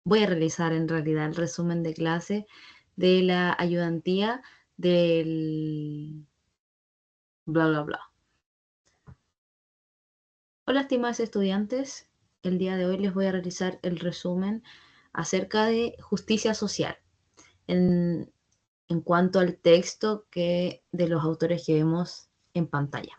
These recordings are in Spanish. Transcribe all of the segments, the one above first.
voy a realizar en realidad el resumen de clase de la ayudantía del bla, bla, bla. Hola, estimados estudiantes. El día de hoy les voy a realizar el resumen acerca de justicia social en, en cuanto al texto de los autores que vemos en pantalla.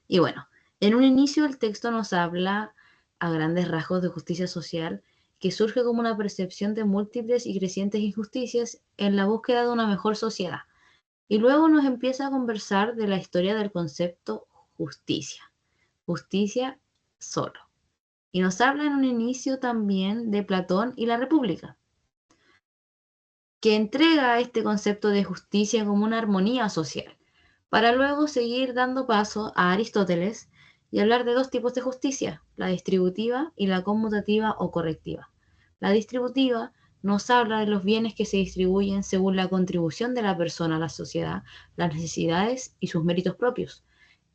Y bueno, en un inicio el texto nos habla a grandes rasgos de justicia social que surge como una percepción de múltiples y crecientes injusticias en la búsqueda de una mejor sociedad. Y luego nos empieza a conversar de la historia del concepto justicia. Justicia solo. Y nos habla en un inicio también de Platón y la República, que entrega este concepto de justicia como una armonía social, para luego seguir dando paso a Aristóteles y hablar de dos tipos de justicia, la distributiva y la conmutativa o correctiva. La distributiva nos habla de los bienes que se distribuyen según la contribución de la persona a la sociedad, las necesidades y sus méritos propios.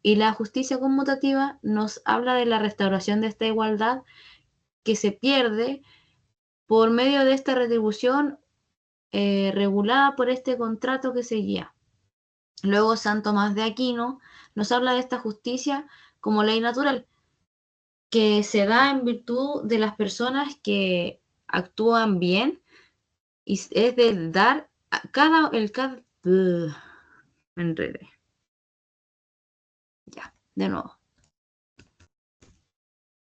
Y la justicia conmutativa nos habla de la restauración de esta igualdad que se pierde por medio de esta retribución regulada por este contrato que seguía. Luego San Tomás de Aquino nos habla de esta justicia como ley natural, que se da en virtud de las personas que actúan bien y es de dar a me enredé. Ya, de nuevo.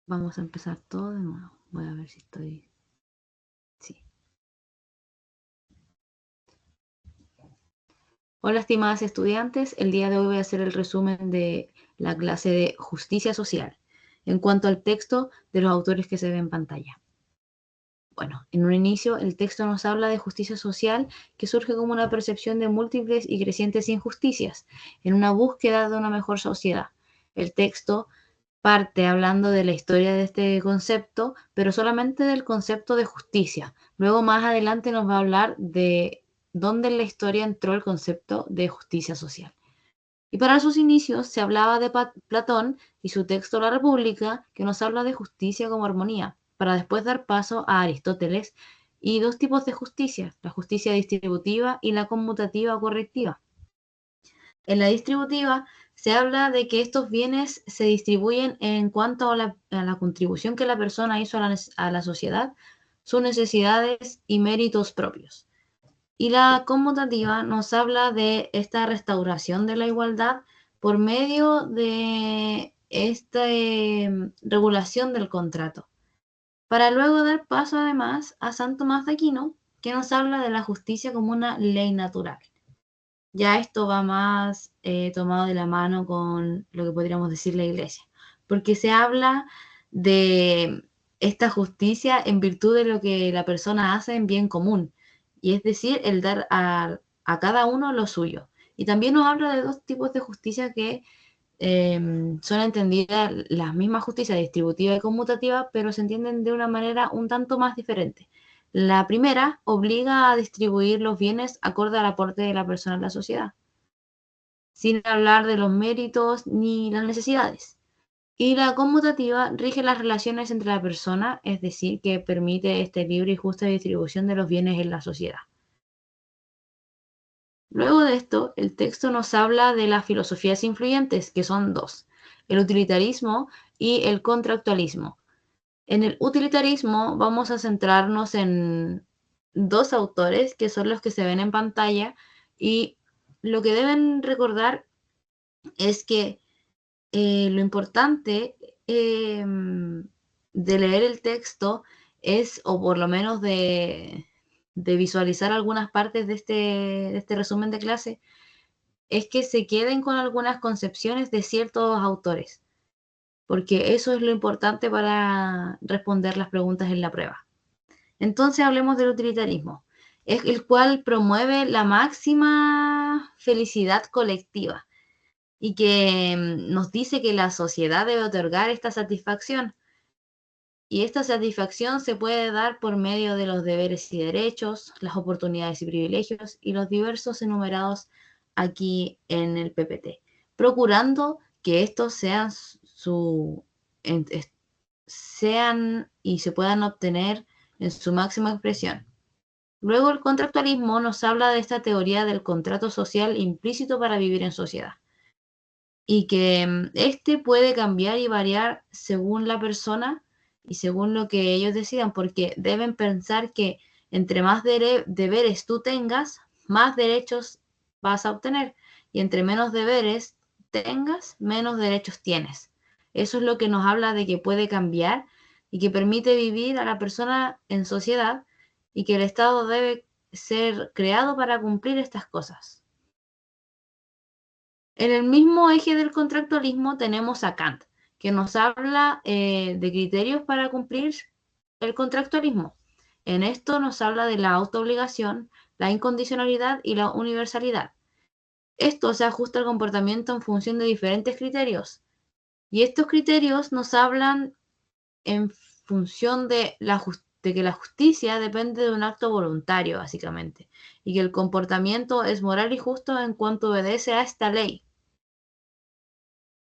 Vamos a empezar todo de nuevo. Voy a ver si estoy... Sí. Hola, estimadas estudiantes. El día de hoy voy a hacer el resumen de la clase de justicia social en cuanto al texto de los autores que se ven en pantalla. Bueno, en un inicio el texto nos habla de justicia social que surge como una percepción de múltiples y crecientes injusticias en una búsqueda de una mejor sociedad. El texto parte hablando de la historia de este concepto, pero solamente del concepto de justicia. Luego más adelante nos va a hablar de dónde en la historia entró el concepto de justicia social. Y para sus inicios se hablaba de Platón y su texto La República, que nos habla de justicia como armonía, para después dar paso a Aristóteles y dos tipos de justicia, la justicia distributiva y la conmutativa o correctiva. En la distributiva se habla de que estos bienes se distribuyen en cuanto a la contribución que la persona hizo a la sociedad, sus necesidades y méritos propios. Y la conmutativa nos habla de esta restauración de la igualdad por medio de esta regulación del contrato, para luego dar paso además a San Tomás de Aquino, que nos habla de la justicia como una ley natural. Ya esto va más tomado de la mano con lo que podríamos decir la iglesia, porque se habla de esta justicia en virtud de lo que la persona hace en bien común, y es decir, el dar a cada uno lo suyo. Y también nos habla de dos tipos de justicia que son entendidas las mismas justicias distributiva y conmutativa, pero se entienden de una manera un tanto más diferente. La primera obliga a distribuir los bienes acorde al aporte de la persona en la sociedad, sin hablar de los méritos ni las necesidades. Y la conmutativa rige las relaciones entre la persona, es decir, que permite esta libre y justa distribución de los bienes en la sociedad. Luego de esto, el texto nos habla de las filosofías influyentes, que son dos, el utilitarismo y el contractualismo. En el utilitarismo vamos a centrarnos en dos autores que son los que se ven en pantalla, y lo que deben recordar es que lo importante de leer el texto es, o por lo menos de visualizar algunas partes de este resumen de clase, es que se queden con algunas concepciones de ciertos autores, porque eso es lo importante para responder las preguntas en la prueba. Entonces hablemos del utilitarismo, es el cual promueve la máxima felicidad colectiva y que nos dice que la sociedad debe otorgar esta satisfacción. Y esta satisfacción se puede dar por medio de los deberes y derechos, las oportunidades y privilegios y los diversos enumerados aquí en el PPT, procurando que estos sean sean y se puedan obtener en su máxima expresión. Luego, el contractualismo nos habla de esta teoría del contrato social implícito para vivir en sociedad y que este puede cambiar y variar según la persona y según lo que ellos decidan, porque deben pensar que entre más deberes tú tengas, más derechos vas a obtener, y entre menos deberes tengas, menos derechos tienes. Eso es lo que nos habla de que puede cambiar y que permite vivir a la persona en sociedad, y que el Estado debe ser creado para cumplir estas cosas. En el mismo eje del contractualismo tenemos a Kant, que nos habla de criterios para cumplir el contractualismo. En esto nos habla de la autoobligación, la incondicionalidad y la universalidad. Esto se ajusta al comportamiento en función de diferentes criterios. Y estos criterios nos hablan en función de que la justicia depende de un acto voluntario, básicamente, y que el comportamiento es moral y justo en cuanto obedece a esta ley.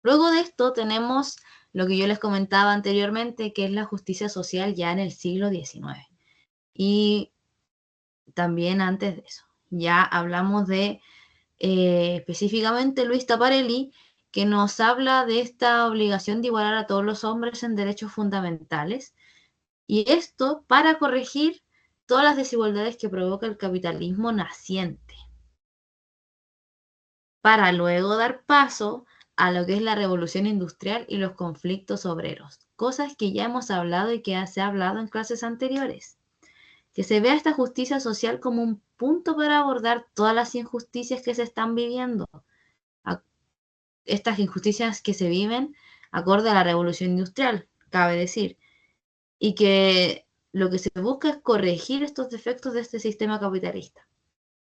Luego de esto tenemos lo que yo les comentaba anteriormente, que es la justicia social ya en el siglo XIX. Y también antes de eso. Ya hablamos de específicamente Luis Taparelli, que nos habla de esta obligación de igualar a todos los hombres en derechos fundamentales. Y esto para corregir todas las desigualdades que provoca el capitalismo naciente, para luego dar paso a lo que es la revolución industrial y los conflictos obreros, cosas que ya hemos hablado y que se ha hablado en clases anteriores. Que se vea esta justicia social como un punto para abordar todas las injusticias que se están viviendo, estas injusticias que se viven acorde a la revolución industrial, cabe decir, y que lo que se busca es corregir estos defectos de este sistema capitalista.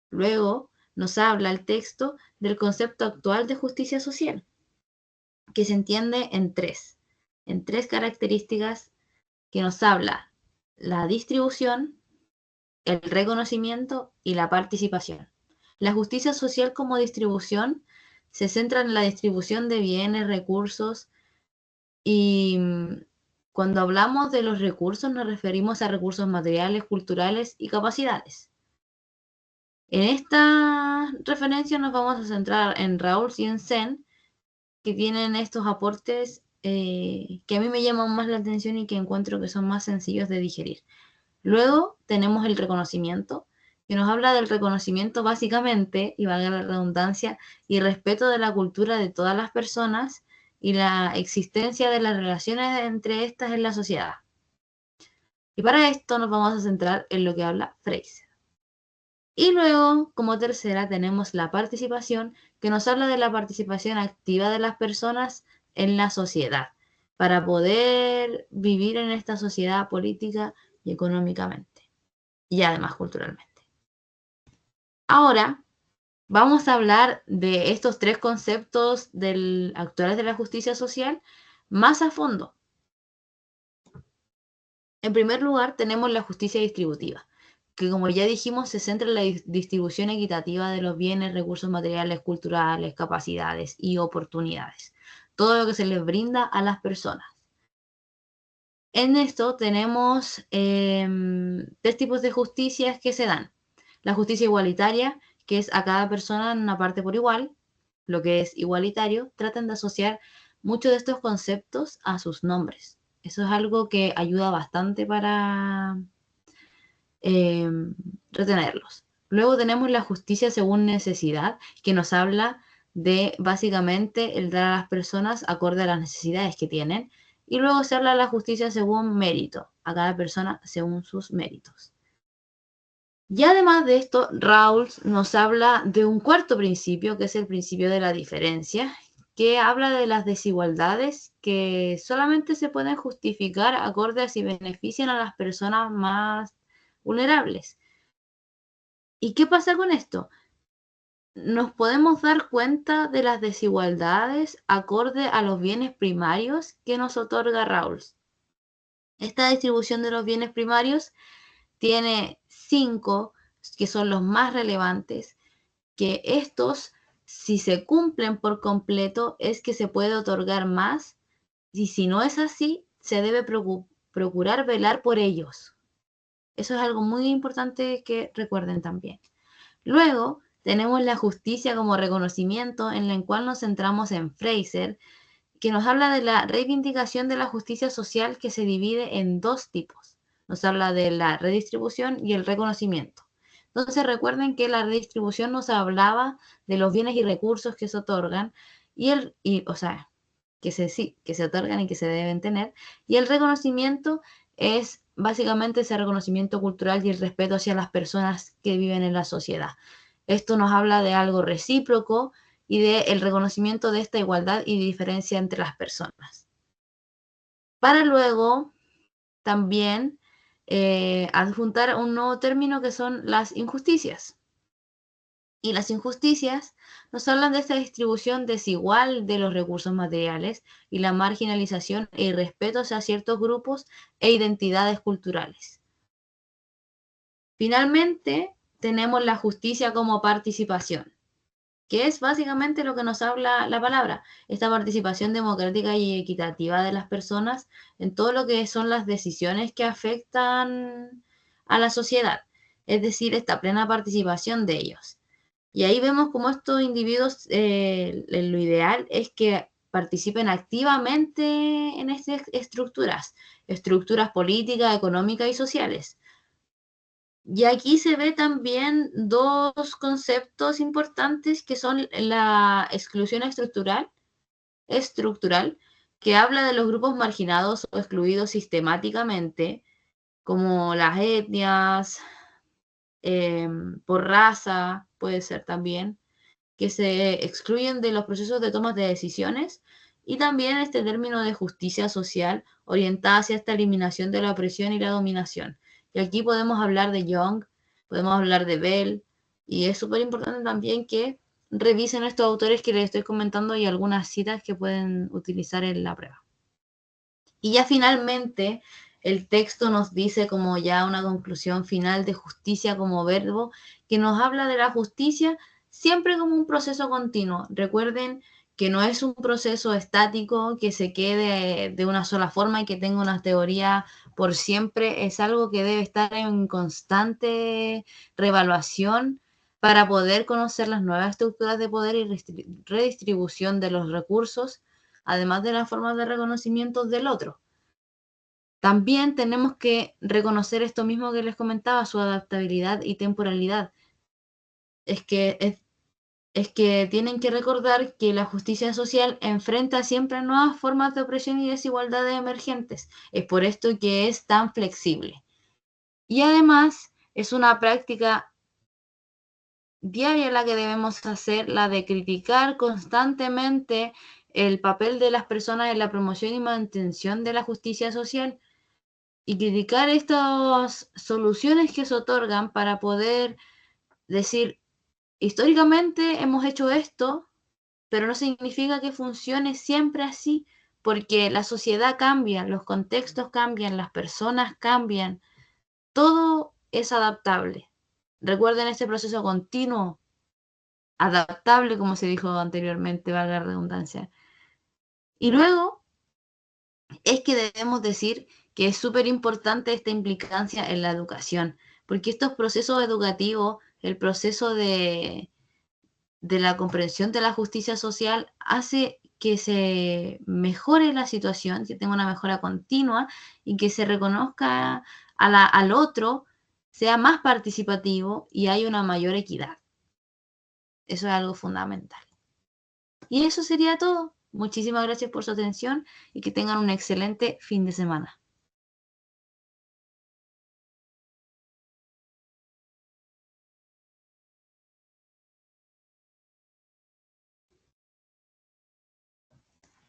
Luego nos habla el texto del concepto actual de justicia social, que se entiende en tres características, que nos habla la distribución, el reconocimiento y la participación. La justicia social como distribución se centra en la distribución de bienes, recursos, y cuando hablamos de los recursos nos referimos a recursos materiales, culturales y capacidades. En esta referencia nos vamos a centrar en Rawls y en Sen, que tienen estos aportes que a mí me llaman más la atención y que encuentro que son más sencillos de digerir. Luego tenemos el reconocimiento, que nos habla del reconocimiento básicamente, y valga la redundancia, y respeto de la cultura de todas las personas y la existencia de las relaciones entre estas en la sociedad. Y para esto nos vamos a centrar en lo que habla Fraser. Y luego, como tercera, tenemos la participación, que nos habla de la participación activa de las personas en la sociedad, para poder vivir en esta sociedad política y económicamente, y además culturalmente. Ahora, vamos a hablar de estos tres conceptos actuales de la justicia social más a fondo. En primer lugar, tenemos la justicia distributiva, que como ya dijimos, se centra en la distribución equitativa de los bienes, recursos materiales, culturales, capacidades y oportunidades. Todo lo que se les brinda a las personas. En esto tenemos tres tipos de justicias que se dan. La justicia igualitaria, que es a cada persona en una parte por igual. Lo que es igualitario, tratan de asociar muchos de estos conceptos a sus nombres. Eso es algo que ayuda bastante para retenerlos. Luego tenemos la justicia según necesidad, que nos habla de básicamente el dar a las personas acorde a las necesidades que tienen. Y luego se habla de la justicia según mérito, a cada persona según sus méritos. Y además de esto, Rawls nos habla de un cuarto principio, que es el principio de la diferencia, que habla de las desigualdades que solamente se pueden justificar acorde a si benefician a las personas más vulnerables. ¿Y qué pasa con esto? Nos podemos dar cuenta de las desigualdades acorde a los bienes primarios que nos otorga Rawls. Esta distribución de los bienes primarios tiene 5, que son los más relevantes, que estos, si se cumplen por completo, es que se puede otorgar más, y si no es así, se debe procurar velar por ellos. Eso es algo muy importante que recuerden también. Luego tenemos la justicia como reconocimiento, en la cual nos centramos en Fraser, que nos habla de la reivindicación de la justicia social, que se divide en dos tipos. Nos habla de la redistribución y el reconocimiento. Entonces recuerden que la redistribución nos hablaba de los bienes y recursos que se otorgan, que se otorgan y que se deben tener, y el reconocimiento es básicamente ese reconocimiento cultural y el respeto hacia las personas que viven en la sociedad. Esto nos habla de algo recíproco y del reconocimiento de esta igualdad y diferencia entre las personas. Para luego también adjuntar un nuevo término, que son las injusticias. Y las injusticias nos hablan de esta distribución desigual de los recursos materiales y la marginalización e irrespeto hacia ciertos grupos e identidades culturales. Finalmente, tenemos la justicia como participación, que es básicamente lo que nos habla la palabra, esta participación democrática y equitativa de las personas en todo lo que son las decisiones que afectan a la sociedad, es decir, esta plena participación de ellos. Y ahí vemos cómo estos individuos, lo ideal es que participen activamente en estas estructuras políticas, económicas y sociales. Y aquí se ve también dos conceptos importantes, que son la exclusión estructural, que habla de los grupos marginados o excluidos sistemáticamente, como las etnias, por raza, puede ser también, que se excluyen de los procesos de toma de decisiones, y también este término de justicia social orientada hacia esta eliminación de la opresión y la dominación. Y aquí podemos hablar de Young, podemos hablar de Bell, y es súper importante también que revisen estos autores que les estoy comentando y algunas citas que pueden utilizar en la prueba. Y ya finalmente el texto nos dice, como ya una conclusión final, de justicia como verbo, que nos habla de la justicia siempre como un proceso continuo. Recuerden que no es un proceso estático que se quede de una sola forma y que tenga una teoría por siempre. Es algo que debe estar en constante reevaluación para poder conocer las nuevas estructuras de poder y redistribución de los recursos, además de las formas de reconocimiento del otro. También tenemos que reconocer esto mismo que les comentaba, su adaptabilidad y temporalidad. Es que tienen que recordar que la justicia social enfrenta siempre nuevas formas de opresión y desigualdades emergentes. Es por esto que es tan flexible. Y además es una práctica diaria la que debemos hacer, la de criticar constantemente el papel de las personas en la promoción y mantención de la justicia social, y criticar estas soluciones que se otorgan para poder decir, históricamente hemos hecho esto, pero no significa que funcione siempre así, porque la sociedad cambia, los contextos cambian, las personas cambian, todo es adaptable. Recuerden este proceso continuo, adaptable, como se dijo anteriormente, valga la redundancia. Y luego es que debemos decir que es súper importante esta implicancia en la educación, porque estos procesos educativos, el proceso de la comprensión de la justicia social, hace que se mejore la situación, que tenga una mejora continua y que se reconozca al otro, sea más participativo y hay una mayor equidad. Eso es algo fundamental. Y eso sería todo. Muchísimas gracias por su atención y que tengan un excelente fin de semana.